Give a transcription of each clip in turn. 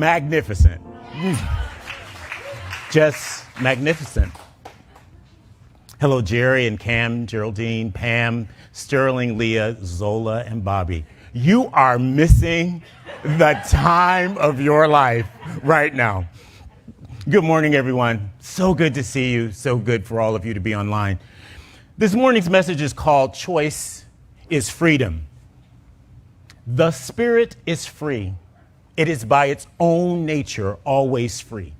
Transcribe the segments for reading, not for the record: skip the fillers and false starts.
magnificent. Just magnificent. Hello, Jerry and Cam, Geraldine, Pam, Sterling, Leah, Zola, and Bobby. You are missing the time of your life right now. Good morning, everyone. So good to see you. So good for all of you to be online. This morning's message is called Choice is Freedom. The Spirit is free. It is by its own nature always free.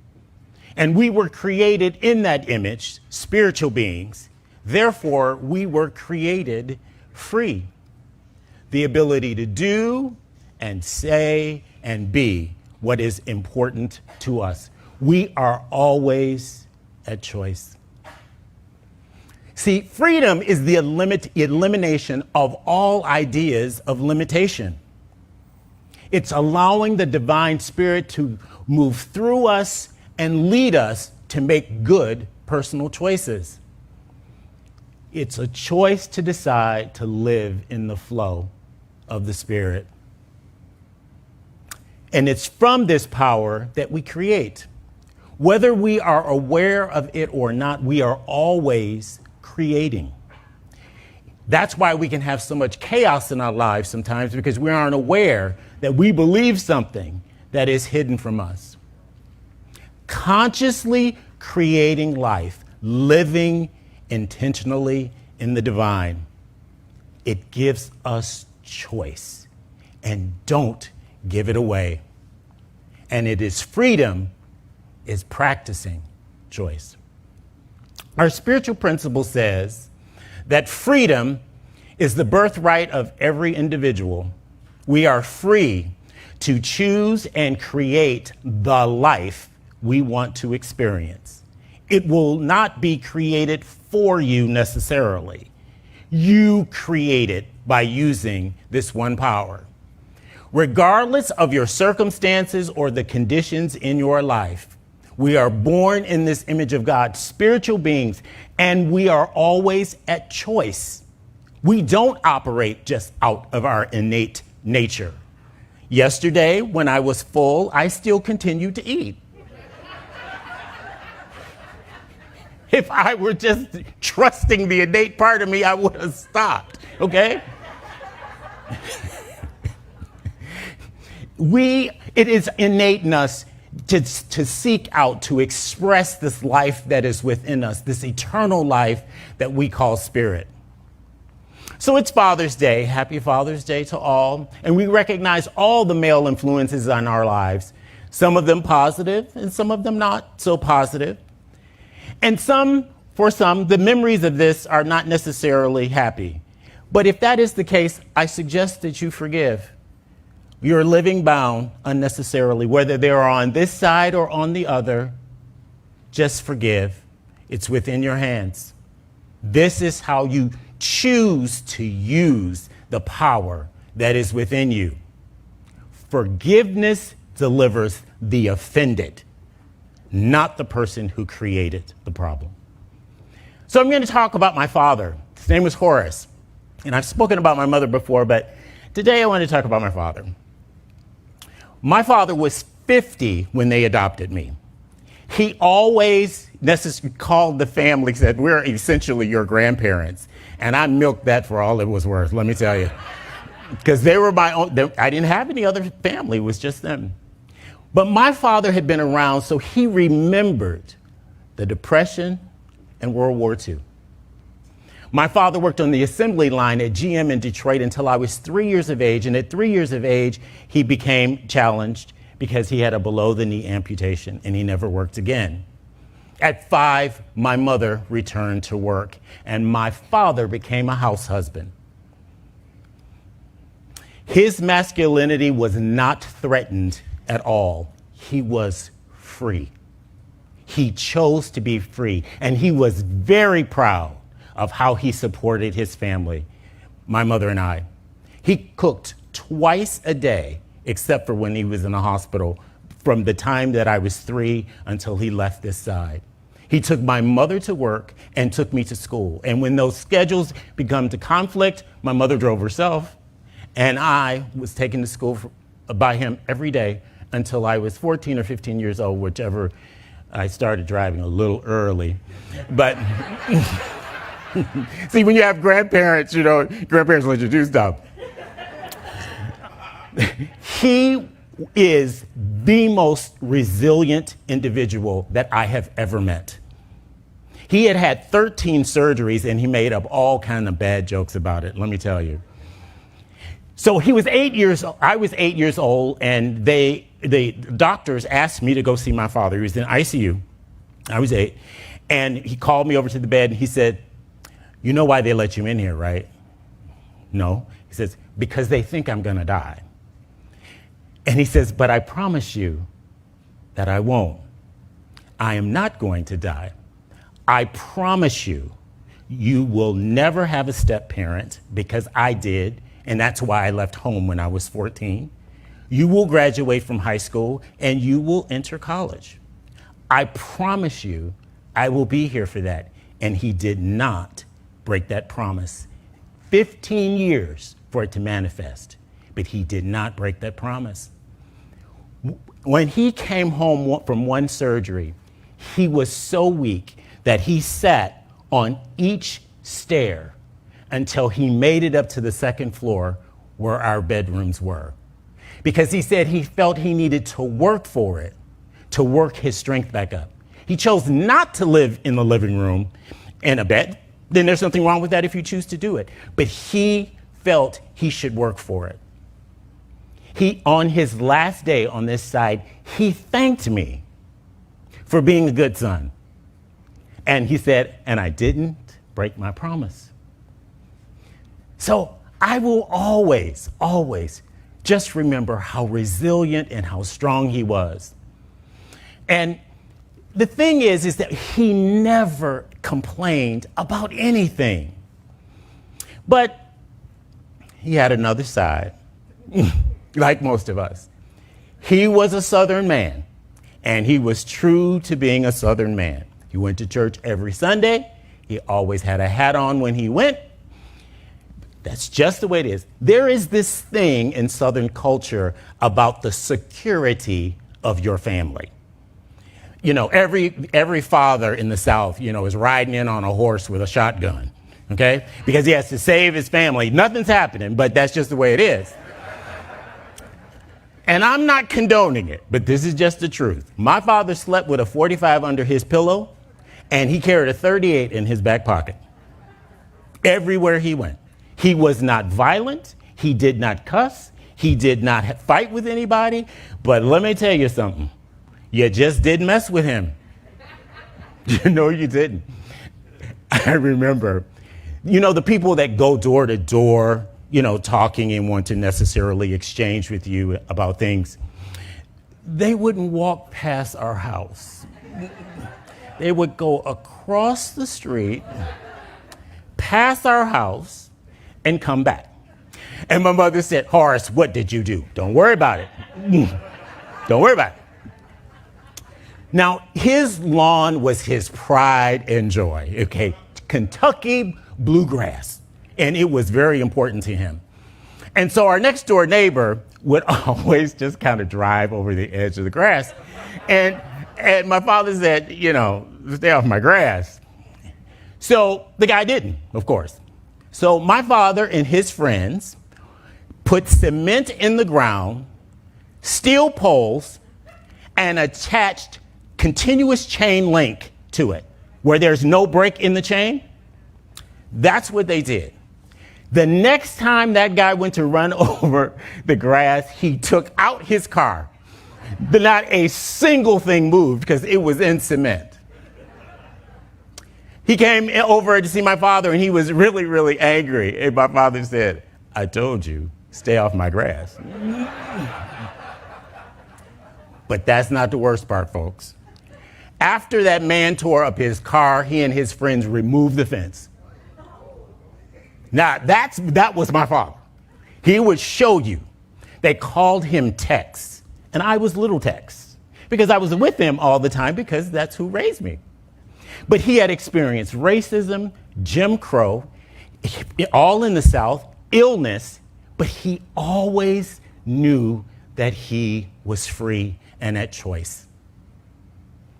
And we were created in that image, spiritual beings. Therefore, we were created free. The ability to do and say and be what is important to us. We are always at choice. See, freedom is the elimination of all ideas of limitation. It's allowing the divine spirit to move through us and lead us to make good personal choices. It's a choice to decide to live in the flow of the Spirit. And it's from this power that we create. Whether we are aware of it or not, we are always creating. That's why we can have so much chaos in our lives sometimes, because we aren't aware that we believe something that is hidden from us. Consciously creating life, living intentionally in the divine, it gives us choice, and don't give it away. And it is freedom is practicing choice. Our spiritual principle says that freedom is the birthright of every individual. We are free to choose and create the life we want to experience. It will not be created for you necessarily. You create it by using this one power. Regardless of your circumstances or the conditions in your life, we are born in this image of God, spiritual beings, and we are always at choice. We don't operate just out of our innate nature. Yesterday, when I was full, I still continued to eat. If I were just trusting the innate part of me, I would have stopped, okay? It is innate in us to seek out, to express this life that is within us, this eternal life that we call spirit. So it's Father's Day. Happy Father's Day to all. And we recognize all the male influences on our lives, some of them positive and some of them not so positive. And for some, the memories of this are not necessarily happy. But if that is the case, I suggest that you forgive. You're living bound unnecessarily, whether they're on this side or on the other. Just forgive. It's within your hands. This is how you choose to use the power that is within you. Forgiveness delivers the offended, not the person who created the problem. So I'm going to talk about my father. His name was Horace. And I've spoken about my mother before, but today I want to talk about my father. My father was 50 when they adopted me. He always called the family, said, we're essentially your grandparents. And I milked that for all it was worth, let me tell you. Because they were my own, I didn't have any other family, it was just them. But my father had been around, so he remembered the Depression and World War II. My father worked on the assembly line at GM in Detroit until I was 3 years of age. And at 3 years of age, he became challenged because he had a below-the-knee amputation and he never worked again. At 5, my mother returned to work and my father became a house husband. His masculinity was not threatened at all. He was free. He chose to be free, and he was very proud of how he supported his family, my mother and I. He cooked twice a day, except for when he was in the hospital, from the time that I was 3 until he left this side. He took my mother to work and took me to school. And when those schedules began to conflict, my mother drove herself, and I was taken to school by him every day until I was 14 or 15 years old, whichever. I started driving a little early. But see, when you have grandparents, grandparents let you do stuff. He is the most resilient individual that I have ever met. He had 13 surgeries and he made up all kinds of bad jokes about it, let me tell you. So he was 8 years old. I was 8 years old, and the doctors asked me to go see my father. He was in ICU. I was 8. And he called me over to the bed and he said, "You know why they let you in here, right?" "No." He says, "Because they think I'm going to die." And he says, "But I promise you that I won't. I am not going to die. I promise you, you will never have a step parent, because I did. And that's why I left home when I was 14. You will graduate from high school and you will enter college. I promise you, I will be here for that." And he did not break that promise. 15 years for it to manifest, but he did not break that promise. When he came home from one surgery, he was so weak that he sat on each stair until he made it up to the second floor where our bedrooms were. Because he said he felt he needed to work for it, to work his strength back up. He chose not to live in the living room in a bed. Then there's nothing wrong with that if you choose to do it. But he felt he should work for it. On his last day on this side, he thanked me for being a good son. And he said, "And I didn't break my promise." So I will always, always just remember how resilient and how strong he was. And the thing is that he never complained about anything. But he had another side, like most of us. He was a Southern man, and he was true to being a Southern man. He went to church every Sunday. He always had a hat on when he went. That's just the way it is. There is this thing in Southern culture about the security of your family. Every father in the South, is riding in on a horse with a shotgun, okay? Because he has to save his family. Nothing's happening, but that's just the way it is. And I'm not condoning it, but this is just the truth. My father slept with a 45 under his pillow, and he carried a 38 in his back pocket everywhere he went. He was not violent. He did not cuss. He did not fight with anybody. But let me tell you something. You just didn't mess with him. No, you didn't. I remember, the people that go door to door, talking and want to necessarily exchange with you about things, they wouldn't walk past our house. They would go across the street, past our house, and come back. And my mother said, "Horace, what did you do? Don't worry about it. Don't worry about it." Now, his lawn was his pride and joy, okay? Kentucky bluegrass. And it was very important to him. And so our next door neighbor would always just kind of drive over the edge of the grass. And my father said, "Stay off my grass." So the guy didn't, of course. So my father and his friends put cement in the ground, steel poles, and attached continuous chain link to it, where there's no break in the chain. That's what they did. The next time that guy went to run over the grass, he took out his car. Not a single thing moved because it was in cement. He came over to see my father, and he was really, really angry. And my father said, "I told you, stay off my grass." But that's not the worst part, folks. After that man tore up his car, he and his friends removed the fence. Now, that was my father. He would show you. They called him Tex, and I was little Tex because I was with him all the time because that's who raised me. But he had experienced racism, Jim Crow, all in the South, illness, but he always knew that he was free and at choice.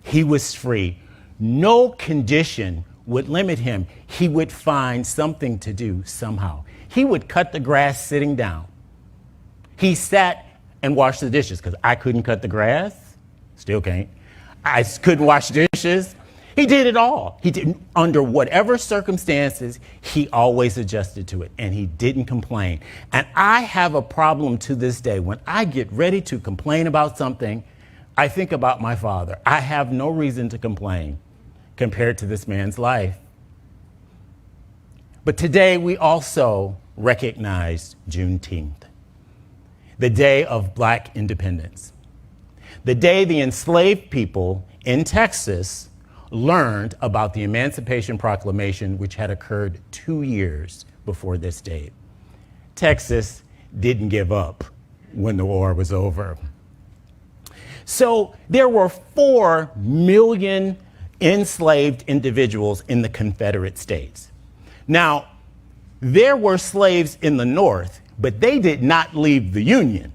He was free. No condition would limit him. He would find something to do somehow. He would cut the grass sitting down. He sat and washed the dishes because I couldn't cut the grass. Still can't. I couldn't wash dishes. He did it all. He did, under whatever circumstances, he always adjusted to it, and he didn't complain. And I have a problem to this day. When I get ready to complain about something, I think about my father. I have no reason to complain compared to this man's life. But today we also recognize Juneteenth, the day of Black independence, the day the enslaved people in Texas learned about the Emancipation Proclamation, which had occurred 2 years before this date. Texas didn't give up when the war was over. So there were 4 million enslaved individuals in the Confederate States. Now, there were slaves in the North, but they did not leave the Union.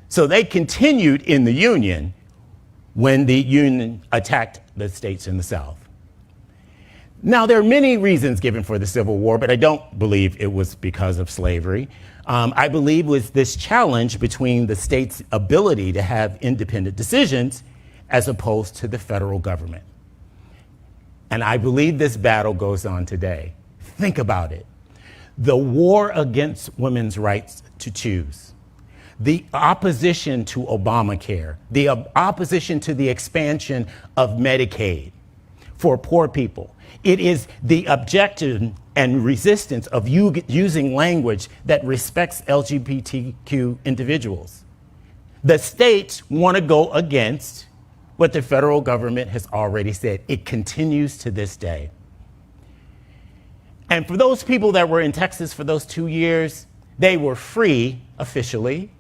So they continued in the Union when the Union attacked the states in the South. Now, there are many reasons given for the Civil War, but I don't believe it was because of slavery. I believe it was this challenge between the state's ability to have independent decisions as opposed to the federal government. And I believe this battle goes on today. Think about it. The war against women's rights to choose, the opposition to Obamacare, the opposition to the expansion of Medicaid for poor people. It is the objection and resistance of using language that respects LGBTQ individuals. The states want to go against what the federal government has already said. It continues to this day. And for those people that were in Texas for those 2 years, they were free officially,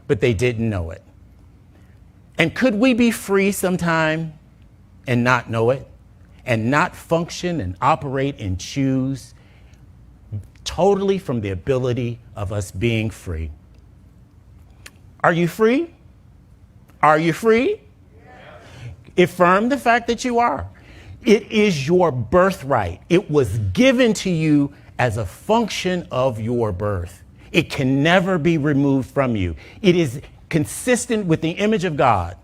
but they didn't know it. And could we be free sometime and not know it, and not function and operate and choose totally from the ability of us being free? Are you free? Are you free? Yes. Affirm the fact that you are. It is your birthright. It was given to you as a function of your birth. It can never be removed from you. It is consistent with the image of God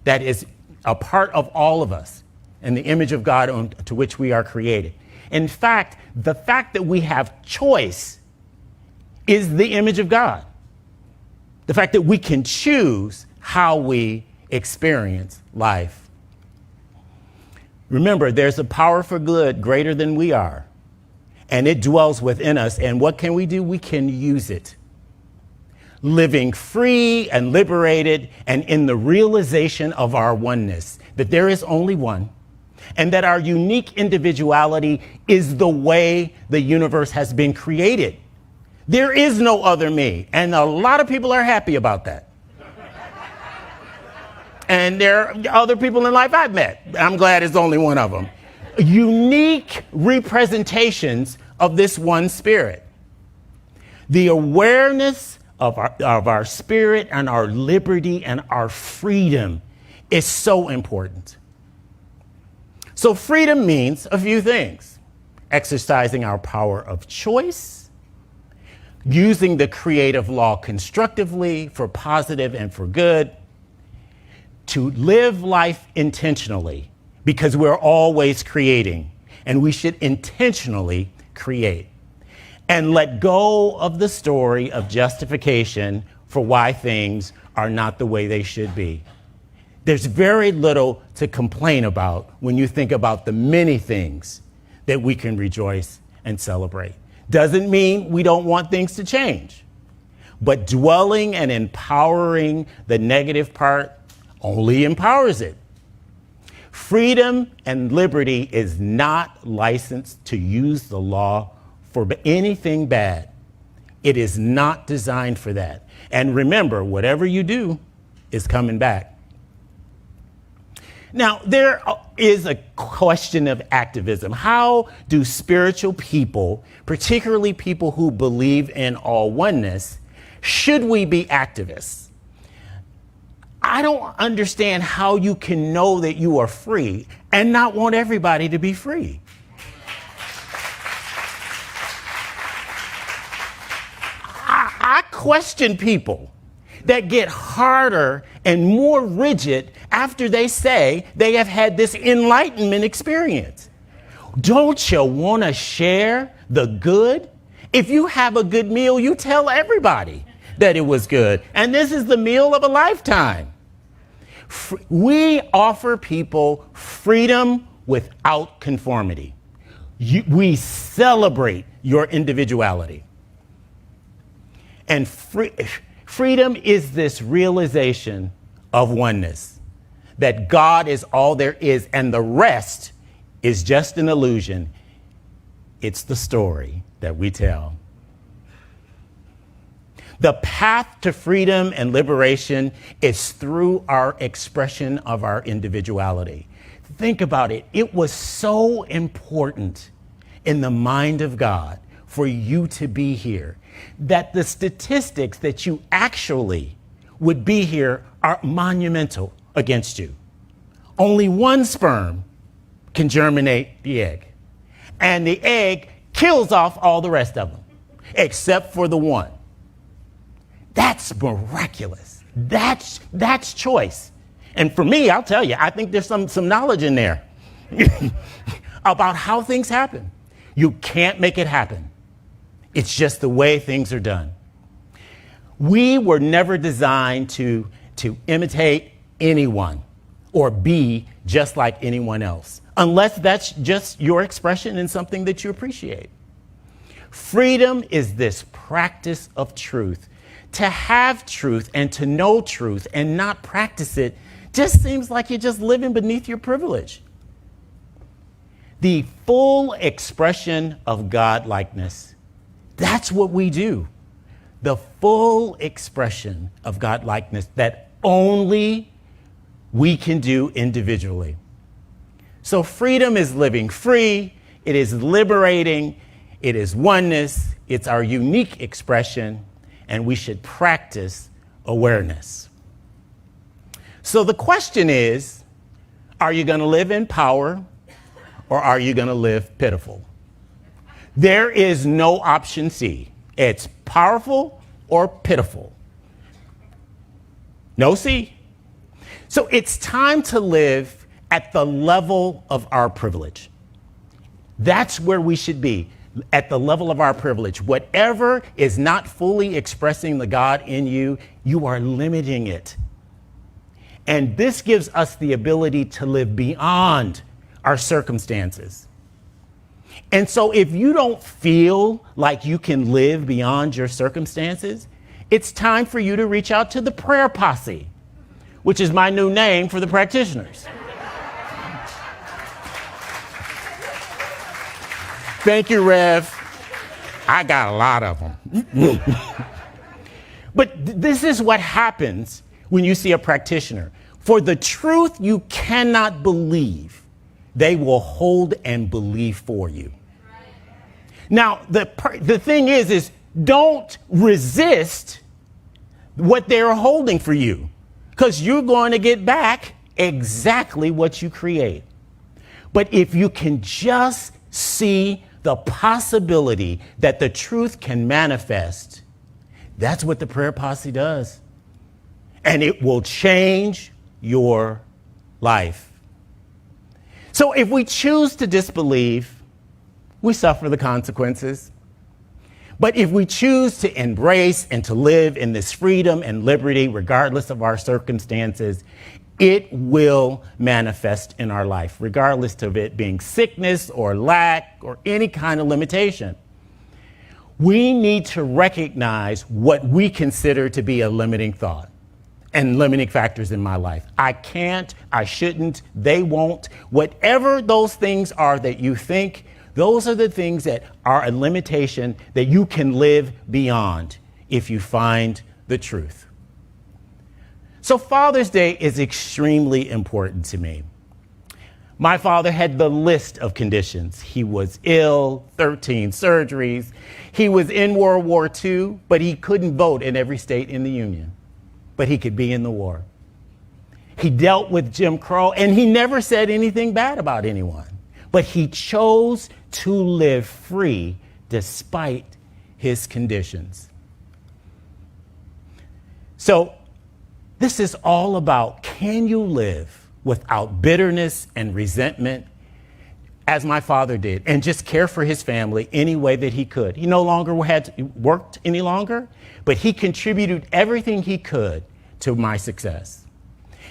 that is a part of all of us and the image of God to which we are created. In fact, the fact that we have choice is the image of God. The fact that we can choose how we experience life. Remember, there's a power for good greater than we are, and it dwells within us. And what can we do? We can use it. Living free and liberated and in the realization of our oneness, that there is only one, and that our unique individuality is the way the universe has been created. There is no other me, and a lot of people are happy about that. And there are other people in life I've met. I'm glad it's only one of them. Unique representations of this one spirit. The awareness of our spirit and our liberty and our freedom is so important. So freedom means a few things: exercising our power of choice, using the creative law constructively for positive and for good, to live life intentionally, because we're always creating, and we should intentionally create, and let go of the story of justification for why things are not the way they should be. There's very little to complain about when you think about the many things that we can rejoice and celebrate. Doesn't mean we don't want things to change, but dwelling and empowering the negative part only empowers it. Freedom and liberty is not licensed to use the law for anything bad. It is not designed for that. And remember, whatever you do is coming back. Now, there is a question of activism. How do spiritual people, particularly people who believe in all oneness, Should we be activists? I don't understand how you can know that you are free and not want everybody to be free. I question people that get harder and more rigid after they say they have had this enlightenment experience. Don't you want to share the good? If you have a good meal, you tell everybody that it was good. And this is the meal of a lifetime. We offer people freedom without conformity. We celebrate your individuality. And freedom is this realization of oneness, that God is all there is, and the rest is just an illusion. It's the story that we tell. The path to freedom and liberation is through our expression of our individuality. Think about it. It was so important in the mind of God for you to be here that the statistics that you actually would be here are monumental against you. Only one sperm can germinate the egg, and the egg kills off all the rest of them, except for the one. That's miraculous. That's choice. And for me, I'll tell you, I think there's some knowledge in there about how things happen. You can't make it happen. It's just the way things are done. We were never designed to imitate anyone or be just like anyone else, unless that's just your expression and something that you appreciate. Freedom is this practice of truth. To have truth and to know truth and not practice it just seems like you're just living beneath your privilege. The full expression of God-likeness, that's what we do. The full expression of God-likeness that only we can do individually. So freedom is living free, it is liberating, it is oneness, it's our unique expression, and we should practice awareness. So the question is, are you going to live in power or are you going to live pitiful? There is no option C. It's powerful or pitiful. No C. So it's time to live at the level of our privilege. That's where we should be, at the level of our privilege. Whatever is not fully expressing the God in you, you are limiting it. And this gives us the ability to live beyond our circumstances. And so if you don't feel like you can live beyond your circumstances, it's time for you to reach out to the prayer posse, which is my new name for the practitioners. Thank you, Rev. I got a lot of them. But this is what happens when you see a practitioner. For the truth you cannot believe, they will hold and believe for you. Now, the thing is don't resist what they're holding for you, because you're going to get back exactly what you create. But if you can just see the possibility that the truth can manifest, that's what the prayer posse does. And it will change your life. So if we choose to disbelieve, we suffer the consequences. But if we choose to embrace and to live in this freedom and liberty, regardless of our circumstances, it will manifest in our life, regardless of it being sickness or lack or any kind of limitation. We need to recognize what we consider to be a limiting thought and limiting factors in my life. I can't, I shouldn't, they won't. Whatever those things are that you think, those are the things that are a limitation that you can live beyond if you find the truth. So Father's Day is extremely important to me. My father had the list of conditions. He was ill, 13 surgeries. He was in World War II, but he couldn't vote in every state in the Union. But he could be in the war. He dealt with Jim Crow, and he never said anything bad about anyone. But he chose to live free despite his conditions. So this is all about, can you live without bitterness and resentment, as my father did, and just care for his family any way that he could? He no longer worked any longer, but he contributed everything he could to my success.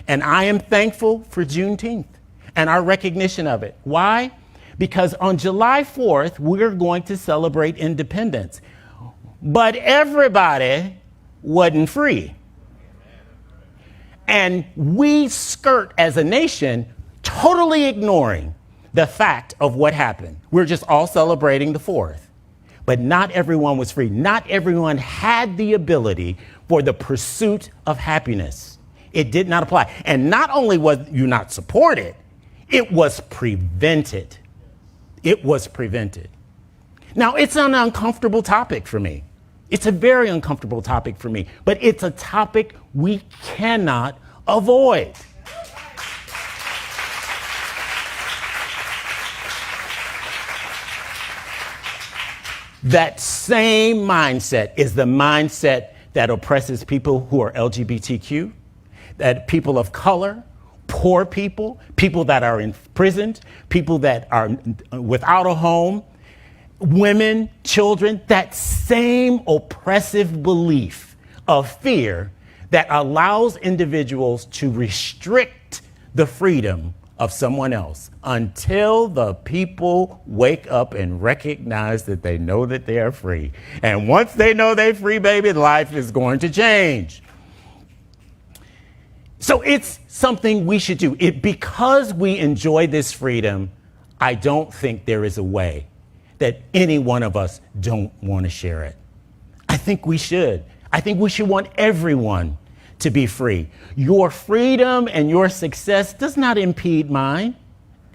And I am thankful for Juneteenth and our recognition of it. Why? Because on July 4th, we're going to celebrate independence. But everybody wasn't free. And we skirt as a nation, totally ignoring the fact of what happened. We're just all celebrating the 4th. But not everyone was free. Not everyone had the ability for the pursuit of happiness. It did not apply. And not only was you not supported, it was prevented. It was prevented. Now, it's an uncomfortable topic for me. It's a very uncomfortable topic for me, but it's a topic we cannot avoid. That same mindset is the mindset that oppresses people who are LGBTQ, that people of color, poor people, people that are imprisoned, people that are without a home, women, children, that same oppressive belief of fear that allows individuals to restrict the freedom of someone else until the people wake up and recognize that they know that they are free. And once they know they're free, baby, life is going to change. So it's something we should do. Because we enjoy this freedom, I don't think there is a way that any one of us don't want to share it. I think we should. I think we should want everyone to be free. Your freedom and your success does not impede mine.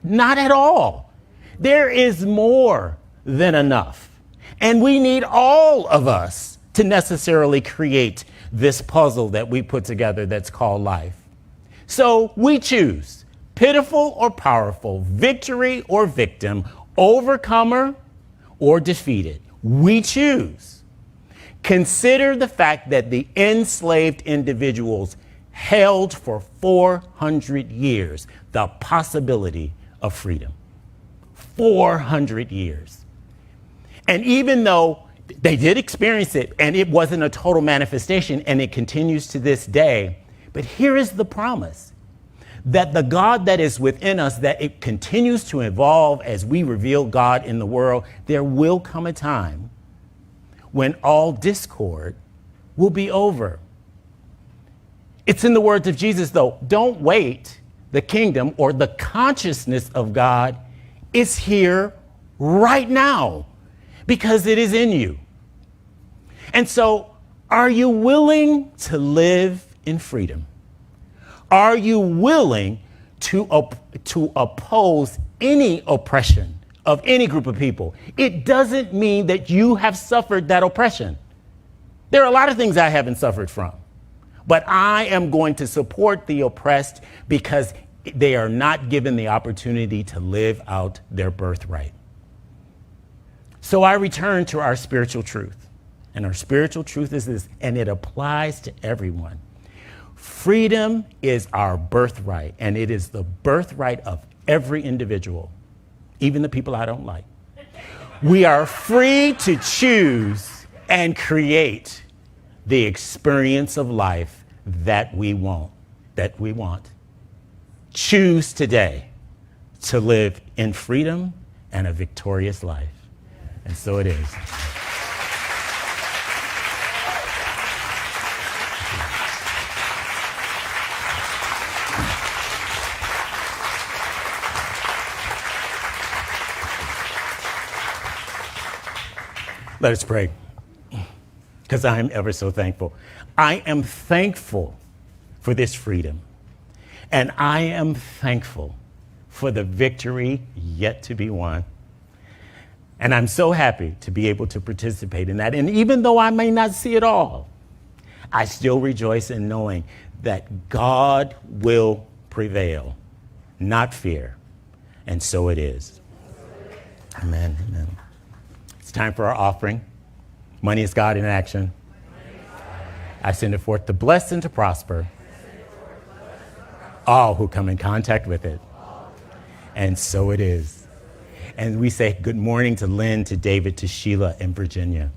Not at all. There is more than enough. And we need all of us to necessarily create this puzzle that we put together that's called life. So we choose pitiful or powerful, victory or victim, overcomer or defeated. We choose. Consider the fact that the enslaved individuals held for 400 years the possibility of freedom. 400 years. And even though they did experience it and it wasn't a total manifestation and it continues to this day, but here is the promise that the God that is within us, that it continues to evolve as we reveal God in the world. There will come a time when all discord will be over. It's in the words of Jesus, though. Don't wait. The kingdom or the consciousness of God is here right now because it is in you. And so, are you willing to live in freedom? Are you willing to oppose any oppression of any group of people? It doesn't mean that you have suffered that oppression. There are a lot of things I haven't suffered from, but I am going to support the oppressed because they are not given the opportunity to live out their birthright. So I return to our spiritual truth. And our spiritual truth is this, and it applies to everyone. Freedom is our birthright, and it is the birthright of every individual, even the people I don't like. We are free to choose and create the experience of life that we want. Choose today to live in freedom and a victorious life. And so it is. Let us pray, because I am ever so thankful. I am thankful for this freedom, and I am thankful for the victory yet to be won. And I'm so happy to be able to participate in that. And even though I may not see it all, I still rejoice in knowing that God will prevail, not fear. And so it is. Amen. Amen. It's time for our offering. Money is God in action. I send it forth to bless and to prosper all who come in contact with it. And so it is. And we say good morning to Lynn, to David, to Sheila, and Virginia.